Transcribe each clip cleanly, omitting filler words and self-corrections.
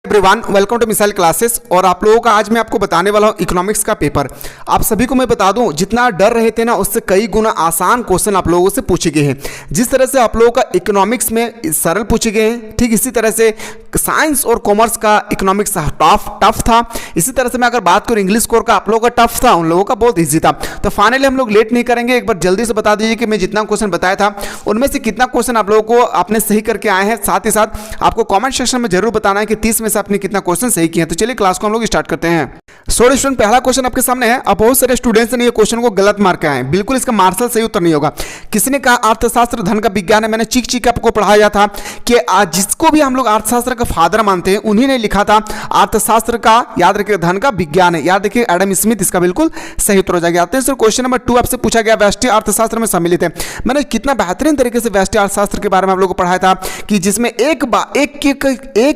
Everyone, welcome to missile classes. और आप लोगों का आज मैं आपको बताने वाला हूं इकोनॉमिक्स का पेपर। आप सभी को मैं बता दूं, जितना डर रहे थे ना, उससे कई गुना आसान क्वेश्चन आप लोगों से पूछे गए हैं। जिस तरह से आप लोगों का इकोनॉमिक्स में सरल पूछे गए हैं, ठीक इसी तरह से साइंस और कॉमर्स का इकोनॉमिक्स टफ था। इसी तरह से मैं अगर बात करूं इंग्लिश कोर का, आप लोगों का टफ था, उन लोगों का बहुत ईजी था। तो फाइनली हम लोग लेट नहीं करेंगे, एक बार जल्दी से बता दीजिए कि मैं जितना क्वेश्चन बताया था उनमें से कितना क्वेश्चन आप लोगों को आपने सही करके आए हैं। साथ ही साथ आपको कमेंट सेक्शन में जरूर बताना है कि 30 में से आपने कितना क्वेश्चन सही किया है। तो चलिए क्लास को हम लोग स्टार्ट करते हैं। स्टूडेंट, पहला क्वेश्चन आपके सामने है। अब बहुत सारे स्टूडेंट्स ने ये क्वेश्चन को गलत मार्क आए हैं। बिल्कुल इसका मार्शल सही उत्तर नहीं होगा। किसी ने कहा अर्थशास्त्र धन का विज्ञान है। मैंने चीख चीख के आपको पढ़ाया था कि जिसको भी हम लोग अर्थशास्त्र का फादर मानते हैं, उन्हीं ने लिखा था अर्थशास्त्र का, याद रखिए, धन का विज्ञान है। याद रखिए एडम स्मिथ इसका बिल्कुल सही उत्तर हो जाएगा। आते हैं सर क्वेश्चन नंबर 2 आपसे पूछा गया व्यष्टि अर्थशास्त्र में सम्मिलित है। मैंने कितना बेहतरीन तरीके से व्यष्टि अर्थशास्त्र के बारे में आप लोगों को पढ़ाया था कि जिसमें एक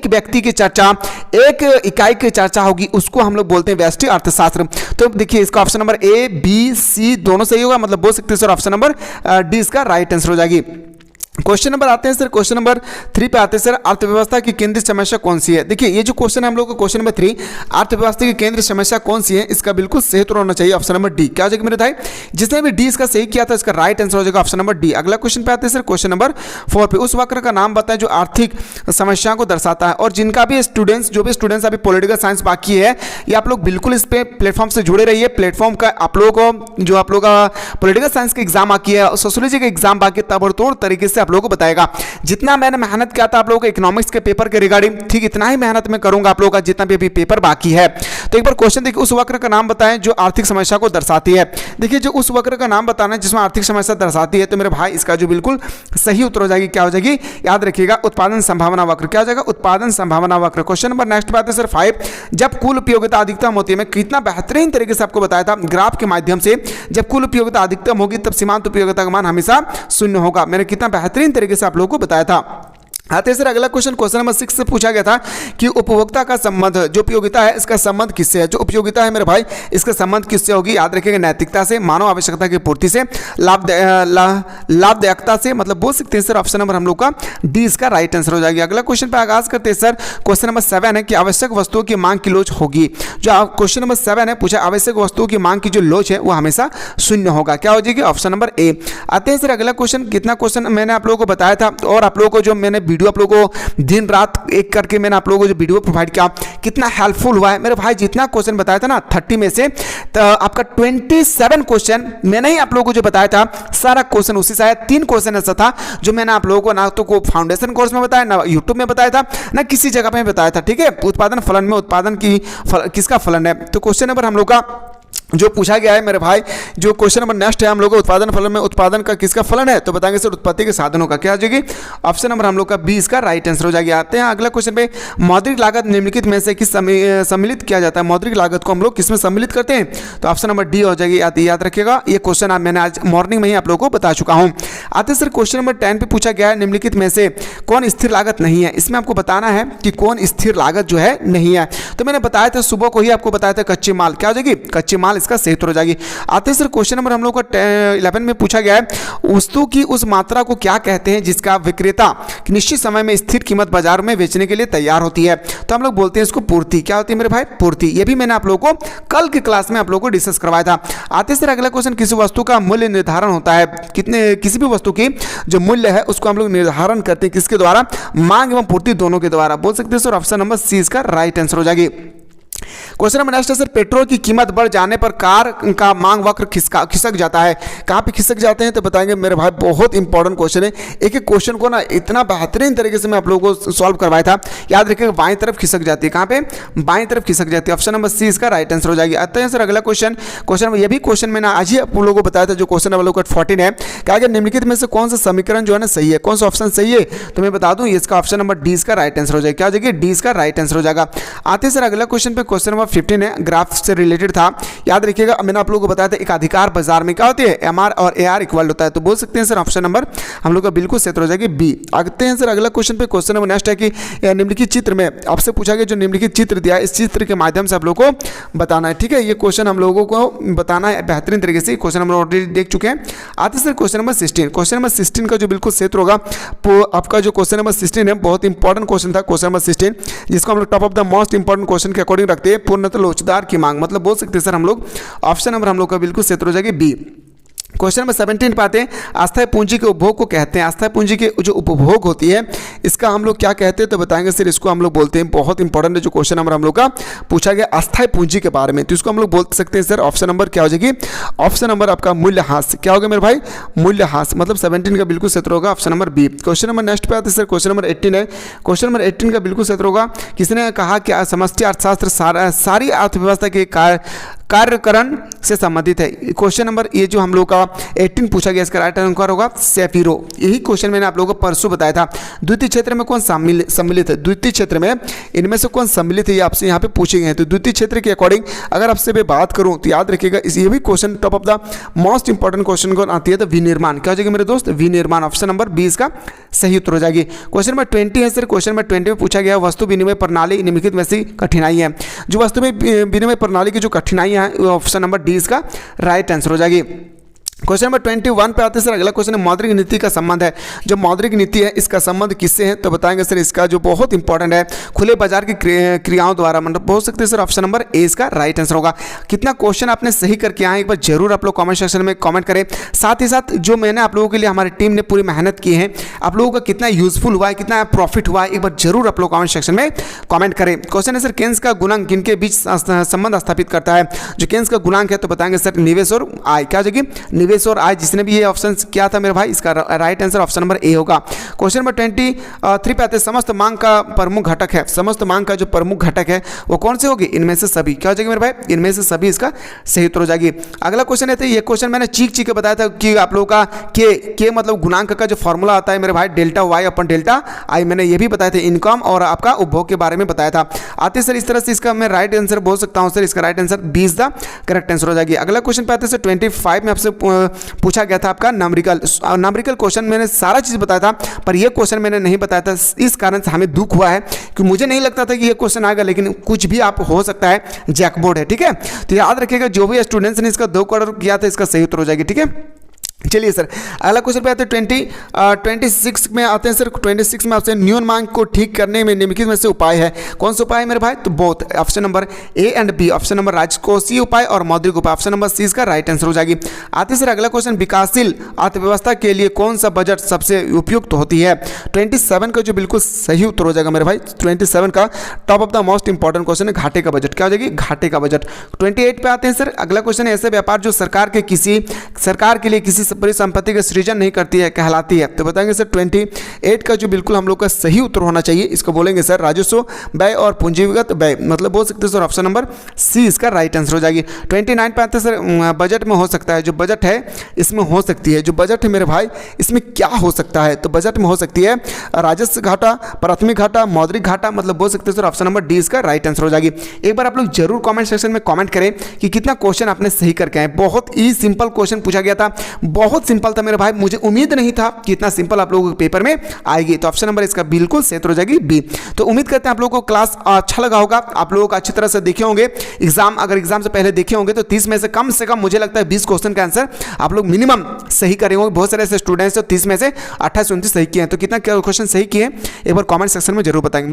व्यक्ति की चर्चा, एक इकाई की चर्चा होगी, उसको हम लोग बोलते हैं व्यष्टि अर्थशास्त्र। तो देखिए इसका option number A B C दोनों सही होगा, मतलब बोल सकते हैं सर ऑप्शन नंबर डी इसका राइट आंसर हो जाएगी। क्वेश्चन नंबर आते हैं सर, क्वेश्चन नंबर 3 पे आते हैं सर। अर्थव्यवस्था की केंद्रीय समस्या कौन सी है? देखिए ये जो क्वेश्चन है हम लोग का क्वेश्चन नंबर 3, अर्थव्यवस्था की केंद्रीय समस्या कौन सी है, इसका बिल्कुल सही उत्तर होना चाहिए ऑप्शन नंबर डी। क्या हो जाएगा मेरे भाई? जिसने भी डी इसका सही किया था, इसका राइट आंसर हो जाएगा ऑप्शन नंबर डी। अगला क्वेश्चन पे आते हैं सर, क्वेश्चन नंबर 4 पे। उस वक्र का नाम बताएं जो आर्थिक समस्या को दर्शाता है। और जिनका भी स्टूडेंट्स, जो भी स्टूडेंट्स अभी पॉलिटिकल साइंस बाकी है, ये आप लोग बिल्कुल इस पे प्लेटफॉर्म से जुड़े रहिए। प्लेटफॉर्म का आप लोगों को, जो आप लोग का पॉलिटिकल साइंस का एग्जाम बाकी है, सोशियोलॉजी का एग्जाम बाकी है, ताबड़तोड़ तरीके से आप लोगों को बताएगा। जितना मैंने मेहनत किया था आप लोगों को इकोनॉमिक्स के पेपर के रिगार्डिंग, ठीक इतना ही मेहनत मैं करूंगा आप लोगों का जितना भी अभी पेपर बाकी है। तो एक बार क्वेश्चन देखिए, उस वक्र का नाम बताएं जो आर्थिक समस्या को दर्शाती है। देखिए जो उस वक्र का नाम बताना है जिसमें आर्थिक समस्या दर्शाती है, तो मेरे भाई इसका जो बिल्कुल सही उत्तर हो जाएगी, क्या हो जाएगी? याद रखिएगा, उत्पादन संभावना वक्र। क्या हो जाएगा? उत्पादन संभावना वक्र। क्वेश्चन नंबर नेक्स्ट बात है सर 5। जब कुल उपयोगिता अधिकतम होती है, मैं कितना बेहतरीन तरीके से आपको बताया था ग्राफ के माध्यम से, जब कुल उपयोगिता अधिकतम होगी तब सीमांत उपयोगिता का मान हमेशा 0 होगा। मैंने कितना बेहतरीन तरीके से आप लोगों को बताया था। आते हैं सर अगला क्वेश्चन, क्वेश्चन नंबर 6 से पूछा गया था कि उपभोक्ता का संबंध, जो उपयोगिता है इसका संबंध किससे है? जो उपयोगिता है मेरे भाई, इसका संबंध किससे होगी? याद रखिएगा, नैतिकता से, मानव आवश्यकता की पूर्ति से, लाभदायकता से, मतलब बोल सकते हैं सर ऑप्शन नंबर हम लोग का डी इसका राइट आंसर हो जाएगा। अगला क्वेश्चन पे आगाज करते हैं सर, क्वेश्चन नंबर 7 है कि आवश्यक वस्तुओं की मांग की लोच होगी। जो क्वेश्चन नंबर 7 है पूछा, आवश्यक वस्तुओं की मांग की जो लोच है वो हमेशा 0 होगा। क्या हो जाएगी? ऑप्शन नंबर ए। आते हैं सर अगला क्वेश्चन, कितना क्वेश्चन मैंने आप लोगों को बताया था, और आप लोगों को जो मैंने वीडियो आप लोगों को दिन रात एक करके मैंने आप लोगों को जो वीडियो प्रोवाइड किया, कितना हेल्पफुल हुआ है मेरे भाई। जितना क्वेश्चन बताया था ना 30 में से, तो आपका 27 क्वेश्चन मैंने ही आप लोगों को जो बताया था, सारा क्वेश्चन उसी से आया। 3 क्वेश्चन ऐसा था जो मैंने आप लोगों को ना तो को फाउंडेशन कोर्स में बताया, ना यूट्यूब में बताया था, ना किसी जगह पे बताया था। ठीक है, उत्पादन फलन में उत्पादन की किसका फलन है। तो क्वेश्चन नंबर हम लोग का जो पूछा गया है मेरे भाई, जो क्वेश्चन नंबर नेक्स्ट है हम लोग को, उत्पादन फलन में उत्पादन का किसका फलन है? तो बताएंगे सर उत्पत्ति के साधनों का। क्या हो जाएगी? ऑप्शन नंबर हम लोग का बी इसका राइट आंसर हो जाएगा। आते हैं अगला क्वेश्चन पे, मौद्रिक लागत निम्नलिखित में से किस सम्मिलित किया जाता है? मौद्रिक लागत को हम लोग किसमें सम्मिलित करते हैं? तो ऑप्शन नंबर डी हो जाएगी। याद रखिएगा, ये क्वेश्चन मैंने आज मॉर्निंग में ही आप लोगों को बता चुका हूँ। आते हैं सर क्वेश्चन नंबर 10 पे पूछा गया है, निम्नलिखित में से कौन स्थिर लागत नहीं है? इसमें आपको बताना है कि कौन स्थिर लागत जो है नहीं है। तो मैंने बताया था सुबह को ही आपको बताया था कच्चे माल। क्या हो जाएगी? कच्चे माल इसका सही उत्तर हो जाएगी। आते हैं सर क्वेश्चन नंबर हम लोग का 11 में पूछा गया है, वस्तु की उस मात्रा को क्या कहते हैं जिसका विक्रेता निश्चित समय में स्थिर कीमत बाजार में बेचने के लिए तैयार होती है? तो हम लोग बोलते हैं इसको पूर्ति। क्या होती है मेरे भाई? पूर्ति। ये भी मैंने आप लोगों को कल की क्लास में आप लोगों को डिस्कस करवाया था। आते हैं सर अगला क्वेश्चन, किसी वस्तु का मूल्य निर्धारण होता है, किसी भी वस्तु की जो मूल्य है उसको हम लोग निर्धारण करते हैं किसके द्वारा? मांग एवं पूर्ति दोनों के द्वारा। बोल सकते हैं सर ऑप्शन नंबर सी इसका राइट आंसर हो जाएगी। क्वेश्चन नंबर नेक्स्ट है सर, पेट्रोल की कीमत बढ़ जाने पर कार का मांग वक्र खिसक जाता है। कहाँ पे खिसक जाते हैं? तो बताएंगे मेरे भाई, बहुत इंपॉर्टेंट क्वेश्चन है। एक एक क्वेश्चन को ना इतना बेहतरीन तरीके से मैं आप लोगों को सॉल्व करवाया था। याद रखिएगा, बाईं तरफ खिसक जाती है। कहाँ पे? बाईं तरफ खिसक जाती है। ऑप्शन नंबर सी इसका राइट आंसर हो जाएगी। आते हैं सर अगला क्वेश्चन, ये भी क्वेश्चन मैंने आज ही आप लोगों को बताया था, जो क्वेश्चन नंबर 14 है। क्या निम्नलिखित में से कौन सा समीकरण जो है ना सही है? कौन सा ऑप्शन सही है? तो मैं बता दूं इसका ऑप्शन नंबर डी इसका राइट आंसर हो जाएगा। क्या हो जाएगी? डी इसका राइट आंसर हो जाएगा। आते हैं सर अगला क्वेश्चन पे, क्वेश्चन क्वेश्चन नंबर 15 है, ग्राफ से रिलेटेड था। याद रखिएगा, मैंने आप लोगों को बताया था एक अधिकार बाजार में क्या होती है, एमआर और एआर इक्वल होता है। तो बोल सकते हैं सर ऑप्शन नंबर हम लोग का बिल्कुल सही हो जाएगी बी। आते हैं सर अगला क्वेश्चन पे। क्वेश्चन नंबर नेक्स्ट है कि निम्नलिखित चित्र में आपसे पूछा गया, जो निम्नलिखित चित्र दिया है इस चित्र के माध्यम से आप लोग को बताना है। ठीक है, ये क्वेश्चन हम लोगों को बताना है बेहतरीन तरीके से। क्वेश्चन नंबर ऑलरेडी देख चुके हैं। आते sir question number 16। Question number 16 का जो बिल्कुल क्षेत्र होगा, आपका जो क्वेश्चन नंबर 16 है बहुत इंपॉर्टेंट क्वेश्चन था क्वेश्चन नंबर 16, जिसको हम लोग top of the most important question के अकॉर्डिंग रखते हैं। पूर्णतः लोचदार की मांग, मतलब बोल सकते हैं सर हम लोग ऑप्शन नंबर हम लोग का बिल्कुल क्षेत्र हो जाएगी बी। क्वेश्चन नंबर 17 पाते हैं, अस्थायी पूंजी के उपभोग को कहते हैं। अस्थायी पूंजी के जो उपभोग होती है इसका हम लोग क्या कहते हैं, तो बताएंगे सर इसको हम लोग बोलते हैं, बहुत इंपॉर्टेंट है जो क्वेश्चन नंबर हम लोग का पूछा गया अस्थायी पूंजी के बारे में, तो इसको हम लोग बोल सकते हैं सर ऑप्शन नंबर क्या हो जाएगी, ऑप्शन नंबर आपका मूल्यह्रास। क्या होगा मेरे भाई, मूल्यह्रास, मतलब 17 का बिल्कुल क्षेत्र होगा option number B. Question number next पे आते हैं सर, क्वेश्चन नंबर 18 है। क्वेश्चन नंबर 18 का बिल्कुल क्षेत्र होगा, किसने कहा कि समष्टि अर्थशास्त्र सारी अर्थव्यवस्था के कार्यकरण से संबंधित है। क्वेश्चन नंबर ये जो हम लोग का 18 पूछा गया, इसका राइट आंसर होगा सेफिरो। यही क्वेश्चन मैंने आप लोगों को परसों बताया था। द्वितीय क्षेत्र में कौन सम्मिलित है, द्वितीय क्षेत्र में इनमें से कौन सम्मिलित है, ये आपसे यहाँ पे पूछे गए हैं। तो द्वितीय क्षेत्र के अकॉर्डिंग अगर आपसे मैं बात करूँ तो याद रखिएगा ये भी question top of the most important question को आती है। तो विनिर्माण क्या हो जाएगा मेरे दोस्त, विनिर्माण, ऑप्शन नंबर 20 का सही उत्तर हो जाएगी। क्वेश्चन नंबर 20 है सर। क्वेश्चन नंबर 20 में पूछा गया वस्तु विनिमय प्रणाली निम्नलिखित में से कठिनाई है। जो वस्तु विनिमय प्रणाली की जो कठिनाइयाँ हैं ऑप्शन नंबर डी इसका राइट आंसर हो जाएगी। क्वेश्चन नंबर 21 पे आते हैं सर। अगला क्वेश्चन है मौद्रिक नीति का संबंध है। जो मौद्रिक नीति है इसका संबंध किससे है, तो बताएंगे सर इसका जो बहुत इंपॉर्टेंट है खुले बाजार की क्रियाओं द्वारा, मतलब बोल सकते हैं सर ऑप्शन नंबर ए इसका राइट आंसर होगा। कितना क्वेश्चन आपने सही करके आए एक बार जरूर आप लोग कमेंट सेक्शन में कमेंट करें। साथ ही साथ जो मैंने आप लोगों के लिए हमारी टीम ने पूरी मेहनत की है, आप लोगों का कितना यूजफुल हुआ है, कितना प्रॉफिट हुआ है, एक बार जरूर आप लोग कमेंट सेक्शन में कमेंट करें। क्वेश्चन है सर केन्स का गुणांक किनके बीच संबंध स्थापित करता है। जो केन्स का गुणांक है तो बताएंगे सर निवेश और आय। क्या हो जाएगी, निवेश और आय। जिसने भी ये ऑप्शन क्या था मेरे भाई, इसका right answer option number A होगा। क्वेश्चन नंबर 23 पे आते हैं समस्त मांग का प्रमुख घटक है। समस्त मांग का जो प्रमुख घटक है वो कौन से होगी, इनमें से सभी। क्या हो जाएगी मेरे भाई, इनमें से सभी इसका सही उत्तर हो जाएगी। अगला क्वेश्चन है, ये क्वेश्चन मैंने चीख के बताया था कि आप लोगों का के मतलब गुणांक का जो फॉर्मूला आता है मेरे भाई delta Y upon delta I, मैंने ये भी बताया था इनकम और आपका उपभोग के बारे में बताया था। आते सर इस तरह से इसका मैं राइट आंसर बोल सकता हूँ सर, इसका right answer 20 the correct answer हो जाएगी। अगला क्वेश्चन पे आते सर 25 में आपसे पूछा गया था आपका नंबरिकल क्वेश्चन। मैंने सारा चीज बताया था पर यह क्वेश्चन मैंने नहीं बताया था, इस कारण से हमें दुख हुआ है कि मुझे नहीं लगता था कि यह क्वेश्चन आएगा, लेकिन कुछ भी आप हो सकता है, जैकपॉट है। ठीक है, तो याद रखिएगा जो भी स्टूडेंट्स ने इसका 2 करोड़ किया था इसका सही उत्तर हो जाएगी। ठीक है, चलिए सर अगला क्वेश्चन पे आते हैं 26 में आते हैं सर। 26 में आपसे न्यून मांग को ठीक करने में निम्नलिखित में से उपाय है। कौन सा उपाय है मेरे भाई, तो both, option number A and B, option number राजकोषीय उपाय और मौद्रिक उपाय, ऑप्शन नंबर सी इसका राइट आंसर हो जाएगी। आते सर अगला क्वेश्चन विकासशील अर्थव्यवस्था के लिए कौन सा बजट सबसे उपयुक्त होती है। 27 का जो बिल्कुल सही उत्तर हो जाएगा मेरे भाई, 27 का top of the most important question है घाटे का बजट। क्या हो जाएगी, घाटे का बजट। 28 पे आते हैं सर। अगला क्वेश्चन है ऐसे व्यापार जो सरकार के लिए किसी परिसंपत्ति का सृजन नहीं करती है कहलाती है। तो बताएंगे सर 28 का जो बिल्कुल हम लोग का सही उत्तर होना चाहिए, इसको बोलेंगे सर राजस्व व्यय और पूंजीगत व्यय, मतलब बोल सकते हैं सर ऑप्शन नंबर सी इसका राइट आंसर हो जाएगी। 29 पे आते हैं सर बजट में हो सकता है, जो बजट है इसमें हो सकती है, जो बजट है मेरे भाई इसमें क्या हो सकता है, तो बजट में हो सकती है राजस्व घाटा, प्राथमिक घाटा, मौद्रिक घाटा, मतलब बोल सकते हैं सर ऑप्शन नंबर डी इसका राइट आंसर हो जाएगी। एक बार आप लोग जरूर कमेंट सेक्शन में कमेंट करें कि कितना क्वेश्चन आपने सही करके आए। बहुत ही सिंपल क्वेश्चन पूछा गया था, बहुत सिंपल था मेरे भाई, मुझे उम्मीद नहीं था कि इतना सिंपल आप लोगों के पेपर में आएगी। तो ऑप्शन नंबर इसका बिल्कुल सही हो जाएगी बी। तो उम्मीद करते हैं आप लोगों को क्लास अच्छा लगा होगा, आप लोगों को अच्छी तरह से देखे होंगे एग्जाम, अगर एग्जाम से पहले देखे होंगे तो 30 में से कम मुझे लगता है 20 क्वेश्चन का आंसर आप लोग मिनिमम सही करे होंगे। बहुत सारे ऐसे स्टूडेंट्स 30 में से 28-29 सही किए हैं, तो कितना क्वेश्चन सही किए एक बार कमेंट सेक्शन में जरूर बताएंगे।